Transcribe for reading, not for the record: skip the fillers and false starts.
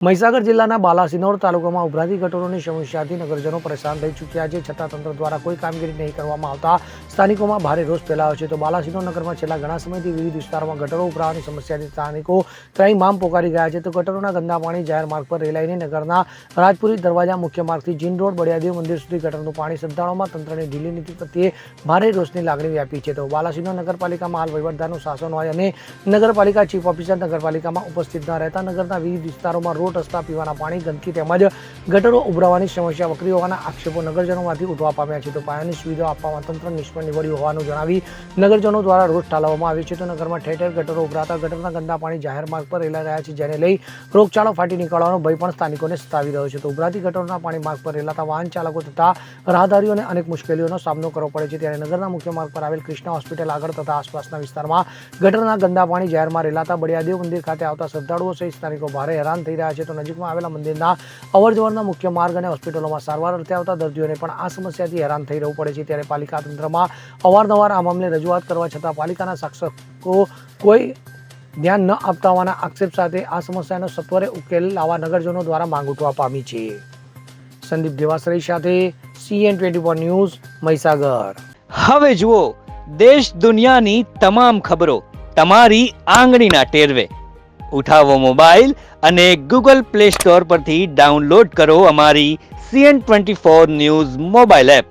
મહીસાગર જિલ્લાના બાલાસિનોર તાલુકામાં ઉભરાતી ગટરોની સમસ્યાથી નગરજનો પરેશાન થઈ ચૂક્યા છે, છતાં તંત્ર દ્વારા કોઈ કામગીરી નહીં કરવામાં આવતા સ્થાનિકોમાં ભારે રોષ ફેલાયો છે. તો બાલાસિનોર નગરમાં છેલ્લા ઘણા સમયથી વિવિધ વિસ્તારોમાં ગટરો ઉભરાવાની સમસ્યાથી સ્થાનિકો ત્રાહિમામ પોકારી ગયા છે. તો ગટરોના ગંદા પાણી જાહેર માર્ગ પર રેલાઈને નગરના રાજપુરી દરવાજા મુખ્ય માર્ગથી જીન રોડ બળિયાદેવ મંદિર સુધી ગટરનું પાણી સંતાડવામાં તંત્રની ઢીલી નીતિ પ્રત્યે ભારે રોષની લાગણી વ્યાપી છે. તો બાલાસિનોર નગરપાલિકામાં હાલ વહીવટદારનું શાસન હોય અને નગરપાલિકા ચીફ ઓફિસર નગરપાલિકામાં ઉપસ્થિત ન રહેતા નગરના વિવિધ વિસ્તારોમાં રોડ રસ્તા, પીવાના પાણી, ગંદકી તેમજ ગટરો ઉભરાવાની સમસ્યા વકરી હોવાના આક્ષેપો નગરજનોમાંથી ઉઠવા પામ્યા છે. તો પાયાની સુવિધાઓ આપવામાં તંત્ર નિષ્ફળ નીવડ્યું હોવાનું જણાવી નગરજનો દ્વારા રોષ ઠાલવવામાં આવ્યો છે. તો નગરમાં ઠેર ઠેર ગટરો ઉભરાતા ગટરના ગંદા પાણી જાહેર માર્ગ પર રેલાઈ રહ્યા છે, જેને લઈ રોગચાળો ફાટી નીકળવાનો ભય પણ સ્થાનિકોને સતાવી રહ્યો છે. તો ઉભરાતી ગટરોના પાણી માર્ગ પર રેલાતા વાહન ચાલકો તથા રાહદારીઓને અનેક મુશ્કેલીઓનો સામનો કરવો પડે છે. ત્યારે નગરના મુખ્ય માર્ગ પર આવેલ કૃષ્ણા હોસ્પિટલ આગળ તથા આસપાસના વિસ્તારમાં ગટરના ગંદા પાણી જાહેરમાં રેલાતા બળિયાદેવ મંદિર ખાતે આવતા શ્રદ્ધાળુઓ સહિત સ્થાનિકો ભારે હેરાન થઈ રહ્યા છે. તો નજીકમાં આવેલા મંદિરના અવરજવરના મુખ્ય માર્ગ અને હોસ્પિટલોમાં સારવાર અર્થે આવતા દર્દીઓને પણ આ સમસ્યાથી હેરાન થઈ રહેવું પડે છે. ત્યારે પાલિકા તંત્રમાં અવારનવાર આ મામલે રજૂઆત કરવા છતાં પાલિકાના શાસકો કોઈ ધ્યાન ન આપતા હોવાના આક્ષેપ સાથે આ સમસ્યાનો સત્વરે ઉકેલ લાવવા નગરજનો દ્વારા માંગ ઉઠવા પામી છે. સંદીપ દેવાસરી સાથે CN24 ન્યૂઝ, મહીસાગર. હવે જુઓ દેશ દુનિયાની તમામ ખબરો તમારી આંગળીના ટેરવે. ઉઠાવો મોબાઈલ અને ગૂગલ પ્લે સ્ટોર પરથી ડાઉનલોડ કરો અમારી CN24 ન્યૂઝ મોબાઈલ એપ.